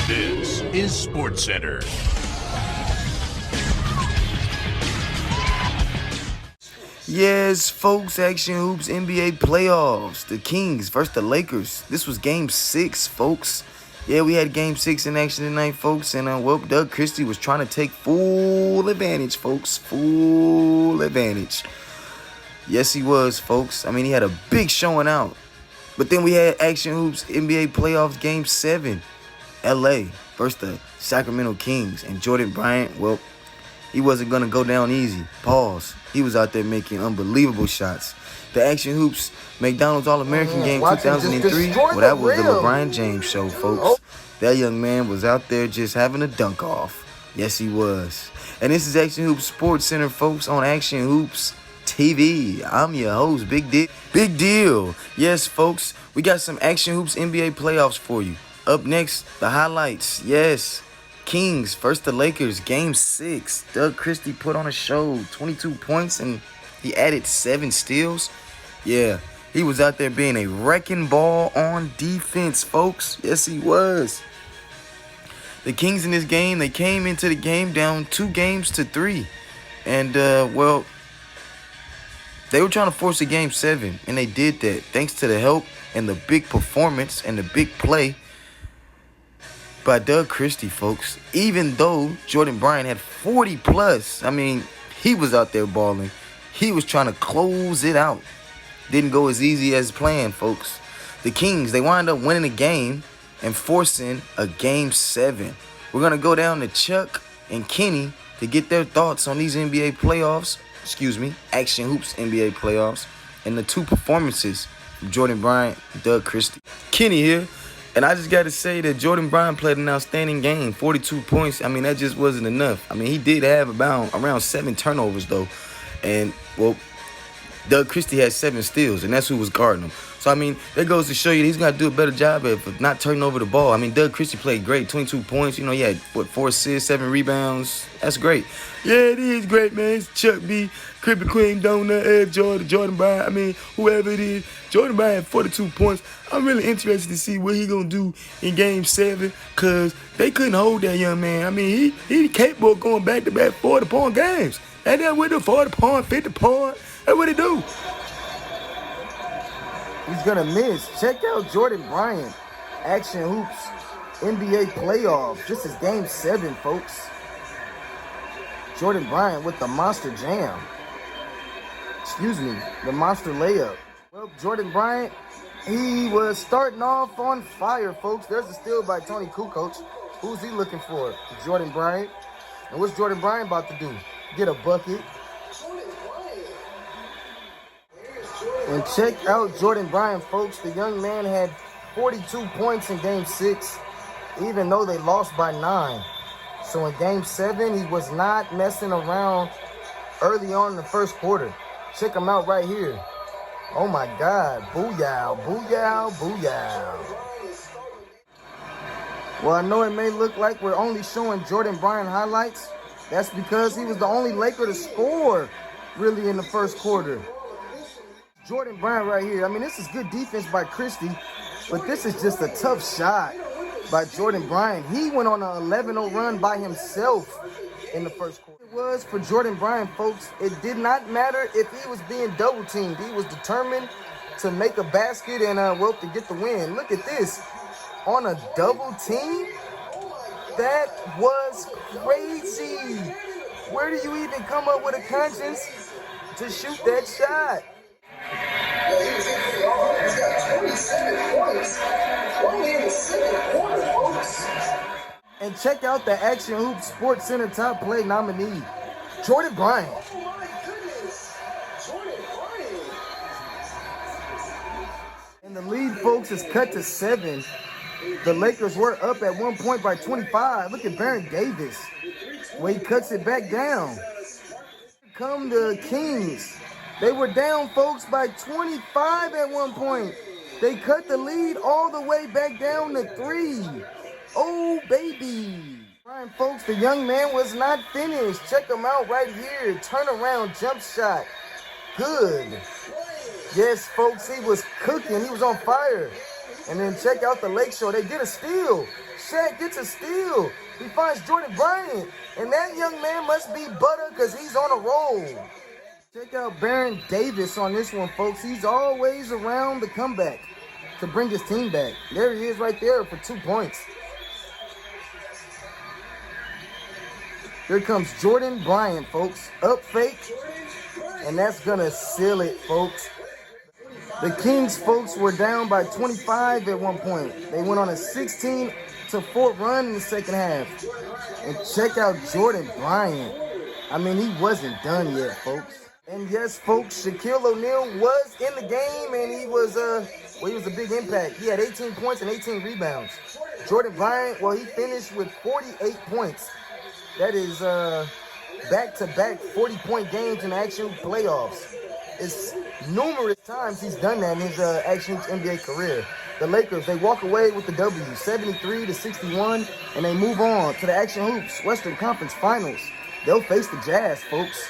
This is SportsCenter. Yes, folks, Action Hoops NBA playoffs. The Kings versus the Lakers. This was Game 6, folks. Yeah, we had Game 6 in action tonight, folks. And, well, Doug Christie was trying to take full advantage, folks. Full advantage. Yes, he was, folks. I mean, he had a big showing out. But then we had Action Hoops NBA playoffs Game 7. LA versus the Sacramento Kings. And Jordan Bryant, well, he wasn't going to go down easy. Pause. He was out there making unbelievable shots. The Action Hoops McDonald's All-American Game 2003, well, that was the LeBron James show, folks. That young man was out there just having a dunk off. Yes, he was. And this is Action Hoops Sports Center, folks, on Action Hoops TV. I'm your host, Big Deal. Yes, folks, we got some Action Hoops NBA playoffs for you. Up next, the highlights. Yes, Kings versus the Lakers, Game 6. Doug Christie put on a show, 22 points, and he added 7 steals. Yeah, he was out there being a wrecking ball on defense, folks. Yes, he was. The Kings in this game, they came into the game down 2-3. And, well, they were trying to force a Game 7, and they did that thanks to the help and the big performance and the big play by Doug Christie, folks. Even though Jordan Bryant had 40 plus, I mean, he was out there balling. He was trying to close it out. Didn't go as easy as planned, folks. The Kings, they wind up winning the game and forcing a Game 7. We're going to go down to Chuck and Kenny to get their thoughts on these NBA playoffs. Action Hoops NBA playoffs. And the 2 performances from Jordan Bryant and Doug Christie. Kenny here. And I just got to say that Jordan Bryant played an outstanding game. 42 points. I mean, that just wasn't enough. I mean, he did have around 7 turnovers, though. And, well, Doug Christie had 7 steals, and that's who was guarding him. So, I mean, that goes to show you he's got to do a better job of not turning over the ball. I mean, Doug Christie played great. 22 points. You know, he had, 4 assists, 7 rebounds. That's great. Yeah, it is great, man. It's Chuck B, Krispy Kreme, Donut, Jordan Bryant. I mean, whoever it is. Jordan Bryant had 42 points. I'm really interested to see what he going to do in Game 7 because they couldn't hold that young man. I mean, he capable of going back-to-back 40-point games. And then with the 40-point, 50-point, that's what he do. He's going to miss. Check out Jordan Bryant, Action Hoops NBA playoffs. This is Game 7, folks. Jordan Bryant with the monster jam. The monster layup. Well, Jordan Bryant, he was starting off on fire, folks. There's a steal by Tony Kukoc. Who's he looking for? Jordan Bryant. And what's Jordan Bryant about to do? Get a bucket. And check out Jordan Bryant, folks. The young man had 42 points in Game 6, even though they lost by 9. So in Game 7, he was not messing around early on in the first quarter. Check him out right here. Oh, my God. Booyah, booyah, booyah. Well, I know it may look like we're only showing Jordan Bryant highlights. That's because he was the only Laker to score, really, in the first quarter. Jordan Bryant right here. I mean, this is good defense by Christie, but this is just a tough shot by Jordan Bryant. He went on an 11-0 run by himself in the first quarter. It was for Jordan Bryant, folks. It did not matter if he was being double-teamed. He was determined to make a basket and, well, to get the win. Look at this. On a double team? That was crazy. Where do you even come up with a conscience to shoot that shot? He's got 27 points. Only in the second quarter, folks. And check out the Action Hoops Sports Center top play nominee, Jordan Bryant. Oh my goodness, Jordan Bryant. And the lead, folks, is cut to 7. The Lakers were up at one point by 25. Look at Baron Davis, where he cuts it back down. Here come the Kings. They were down, folks, by 25 at one point. They cut the lead all the way back down to 3. Oh, baby. Right, folks, the young man was not finished. Check him out right here. Turnaround jump shot. Good. Yes, folks, he was cooking. He was on fire. And then check out the Lakeshore. They get a steal. Shaq gets a steal. He finds Jordan Bryant. And that young man must be butter because he's on a roll. Check out Baron Davis on this one, folks. He's always around the comeback to bring his team back. There he is right there for 2 points. Here comes Jordan Bryant, folks. Up fake. And that's going to seal it, folks. The Kings, folks, were down by 25 at one point. They went on a 16-4 run in the second half. And check out Jordan Bryant. I mean, he wasn't done yet, folks. And yes, folks, Shaquille O'Neal was in the game, and he was a big impact. He had 18 points and 18 rebounds. Jordan Bryant, well, he finished with 48 points. That is back-to-back 40-point games in the Action Hoops playoffs. It's numerous times he's done that in his Action Hoops NBA career. The Lakers, they walk away with the W, 73-61, and they move on to the Action Hoops Western Conference Finals. They'll face the Jazz, folks.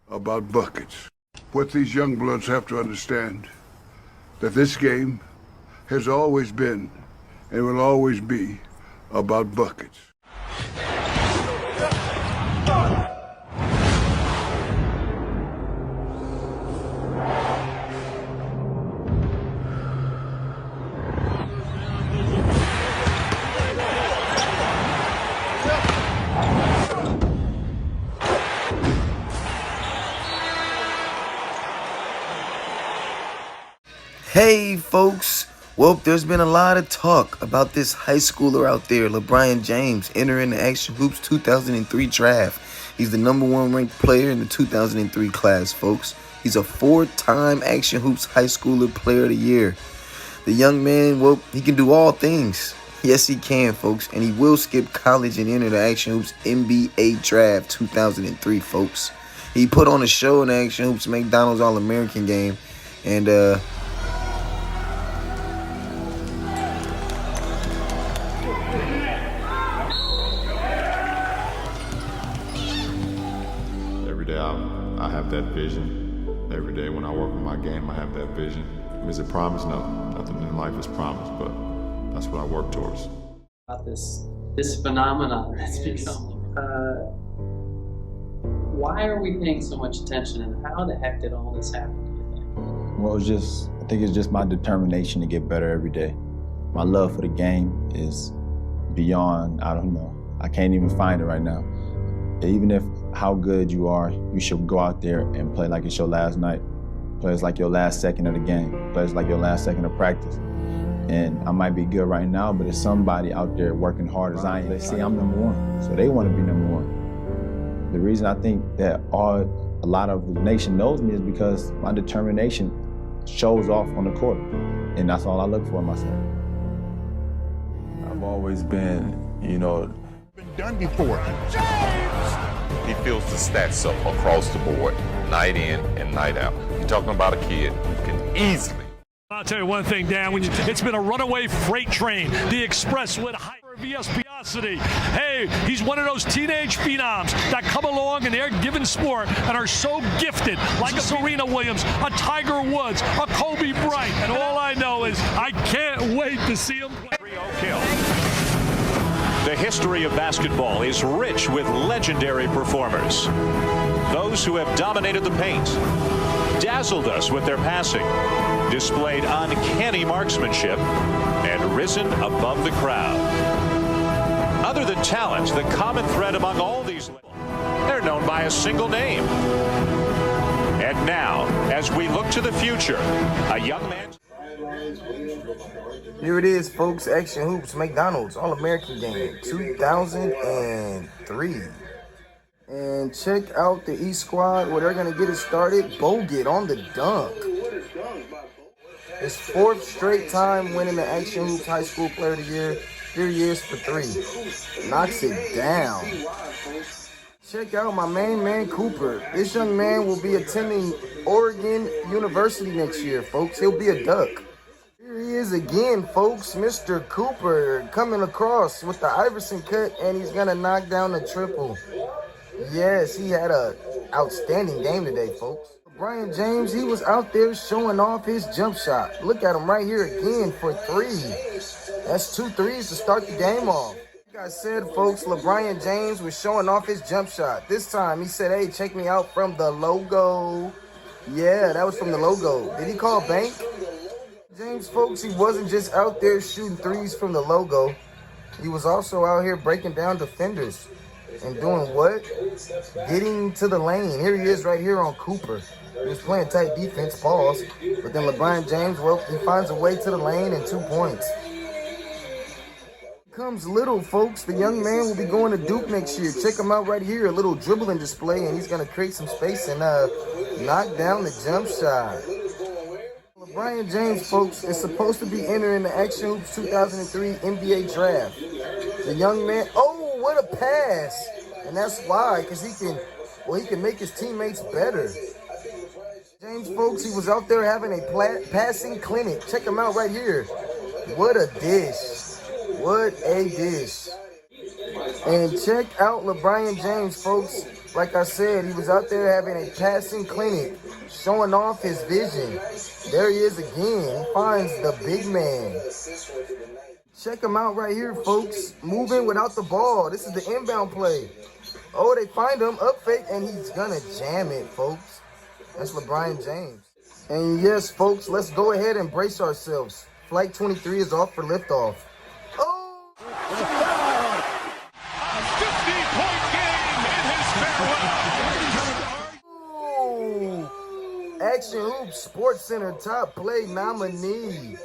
About buckets. What these young bloods have to understand, that this game has always been and will always be about buckets. Hey, folks. Well, there's been a lot of talk about this high schooler out there, LeBron James, entering the Action Hoops 2003 draft. He's the #1 ranked player in the 2003 class, folks. He's a 4-time Action Hoops High Schooler Player of the Year. The young man, well, he can do all things. Yes, he can, folks. And he will skip college and enter the Action Hoops NBA Draft 2003, folks. He put on a show in the Action Hoops McDonald's All-American game. And, I have that vision. Every day when I work on my game, I have that vision. Is it promised? No, nothing in life is promised, but that's what I work towards. About this phenomenon that's become. Why are we paying so much attention, and how the heck did all this happen, do you think? Well, I think it's just my determination to get better every day. My love for the game is beyond, I don't know. I can't even find it right now. Even if how good you are, you should go out there and play like it's your last night. Play it's like your last second of the game. Play it's like your last second of practice. And I might be good right now, but there's somebody out there working hard as I am. They see I'm #1, so they want to be #1. The reason I think that a lot of the nation knows me is because my determination shows off on the court. And that's all I look for in myself. I've always been, Been done before. He fills the stats up across the board, night in and night out. You're talking about a kid who can easily. I'll tell you one thing, Dan. It's been a runaway freight train. The Express with Viosity. Hey, he's one of those teenage phenoms that come along in their given sport and are so gifted, like a Serena Williams, a Tiger Woods, a Kobe Bryant. And all I know is I can't wait to see him play. 3-0 kill. The history of basketball is rich with legendary performers. Those who have dominated the paint, dazzled us with their passing, displayed uncanny marksmanship, and risen above the crowd. Other than talent, the common thread among all these, they're known by a single name. And now, as we look to the future, a young man. Here it is, folks. Action Hoops McDonald's All-American game 2003. And check out the East squad where they're going to get it started. Bogut on the dunk. His 4th straight time winning the Action Hoops High School Player of the Year. Here he is for 3. Knocks it down. Check out my main man, Cooper. This young man will be attending Oregon University next year, folks. He'll be a Duck. Here he is again, folks. Mr. Cooper coming across with the Iverson cut, and he's going to knock down the triple. Yes, he had an outstanding game today, folks. LeBron James, he was out there showing off his jump shot. Look at him right here again for 3. That's 2 threes to start the game off. Like I said, folks, LeBron James was showing off his jump shot. This time, he said, hey, check me out from the logo. Yeah, that was from the logo. Did he call bank? James, folks, he wasn't just out there shooting threes from the logo. He was also out here breaking down defenders. And doing what? Getting to the lane. Here he is right here on Cooper. He was playing tight defense, pause. But then LeBron James, well, he finds a way to the lane and 2 points. Comes little, folks. The young man will be going to Duke next year. Check him out right here. A little dribbling display, and he's going to create some space and knock down the jump shot. LeBron James, folks, is supposed to be entering the Action Hoops 2003 NBA Draft. The young man, oh, what a pass. And that's why, because he can make his teammates better. James, folks, he was out there having a passing clinic. Check him out right here. What a dish. What a dish. And check out LeBron James, folks. Like I said, he was out there having a passing clinic, showing off his vision. There he is again. He finds the big man. Check him out right here, folks. Moving without the ball. This is the inbound play. Oh, they find him, up fake, and he's gonna jam it, folks. That's LeBron James. And yes, folks, let's go ahead and brace ourselves. Flight 23 is off for liftoff. Oh! A 50-point game in his farewell. Ooh. Action Hoops Sports Center top play nominee.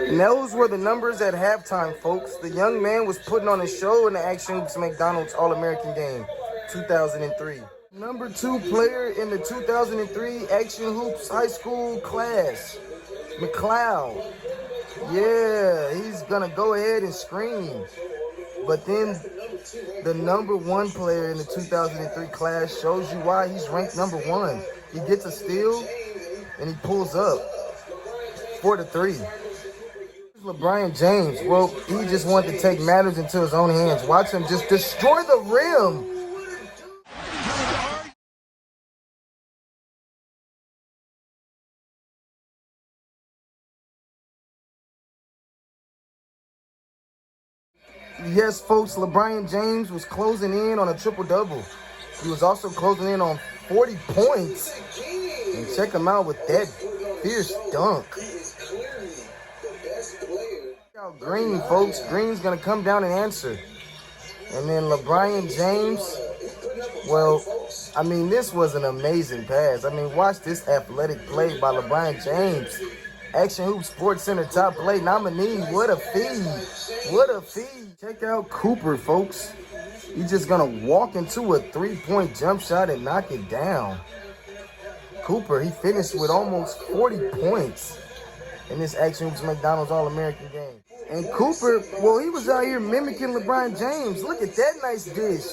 And those were the numbers at halftime, folks. The young man was putting on a show in the Action Hoops McDonald's All-American game, 2003. Number 2 player in the 2003 Action Hoops high school class, McLeod. Yeah, he's going to go ahead and scream. But then the number 1 player in the 2003 class shows you why he's ranked number 1. He gets a steal, and he pulls up 4-3. LeBron James, well, he just wanted to take matters into his own hands. Watch him just destroy the rim. Yes, folks, LeBron James was closing in on a triple-double. He was also closing in on 40 points. And check him out with that fierce dunk. Check out Green, folks. Green's going to come down and answer. And then LeBron James, well, I mean, this was an amazing pass. I mean, watch this athletic play by LeBron James. Action Hoops Sports Center top play nominee. What a feed. What a feed. Check out Cooper, folks. He's just going to walk into a 3-point jump shot and knock it down. Cooper, he finished with almost 40 points in this Action Hoops McDonald's All-American game. And Cooper, well, he was out here mimicking LeBron James. Look at that nice dish.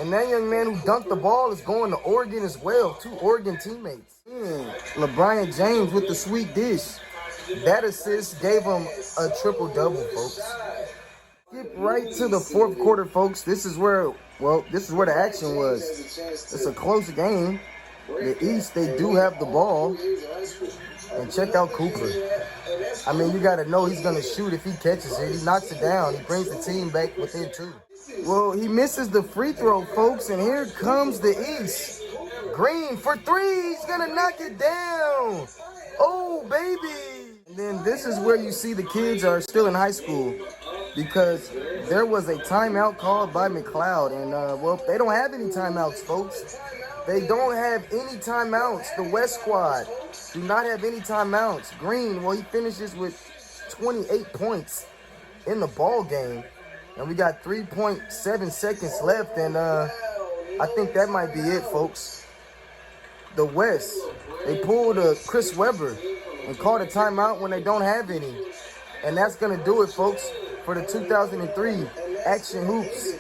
And that young man who dunked the ball is going to Oregon as well. 2 Oregon teammates. LeBron James with the sweet dish. That assist gave him a triple-double, folks. Skip right to the 4th quarter, folks. This is where the action was. It's a close game. The East, they do have the ball. And check out Cooper. I mean, you got to know he's going to shoot if he catches it. He knocks it down. He brings the team back within 2. Well, he misses the free throw, folks, and here comes the East. Green for 3. He's going to knock it down. Oh, baby. And then this is where you see the kids are still in high school because there was a timeout called by McLeod. And, well, they don't have any timeouts, folks. They don't have any timeouts. The West squad do not have any timeouts. Green, well, he finishes with 28 points in the ball game. And we got 3.7 seconds left. And I think that might be it, folks. The West, they pulled a Chris Webber and called a timeout when they don't have any. And that's going to do it, folks, for the 2003 Action Hoops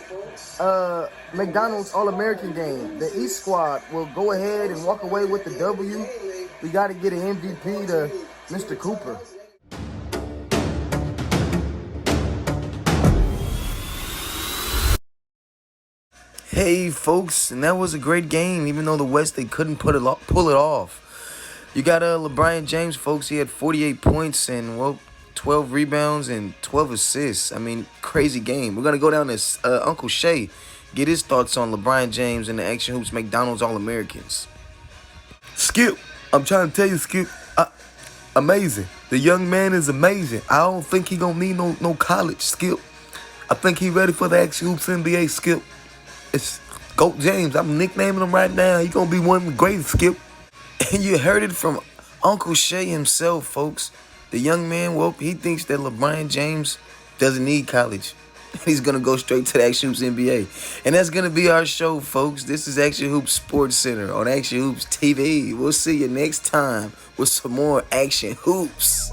McDonald's All-American game. The East squad will go ahead and walk away with the W. We got to get an MVP to Mr. Cooper. Hey, folks, and that was a great game, even though the West, they couldn't pull it off. You got LeBron James, folks. He had 48 points and, well, 12 rebounds and 12 assists. I mean, crazy game. We're going to go down to Uncle Shay, get his thoughts on LeBron James and the Action Hoops McDonald's All-Americans. Skip, I'm trying to tell you, Skip, amazing. The young man is amazing. I don't think he going to need no college, Skip. I think he ready for the Action Hoops NBA, Skip. It's Goat James. I'm nicknaming him right now. He's going to be one of the greatest, Skip. And you heard it from Uncle Shay himself, folks. The young man, well, he thinks that LeBron James doesn't need college. He's going to go straight to the Action Hoops NBA. And that's going to be our show, folks. This is Action Hoops Sports Center on Action Hoops TV. We'll see you next time with some more Action Hoops.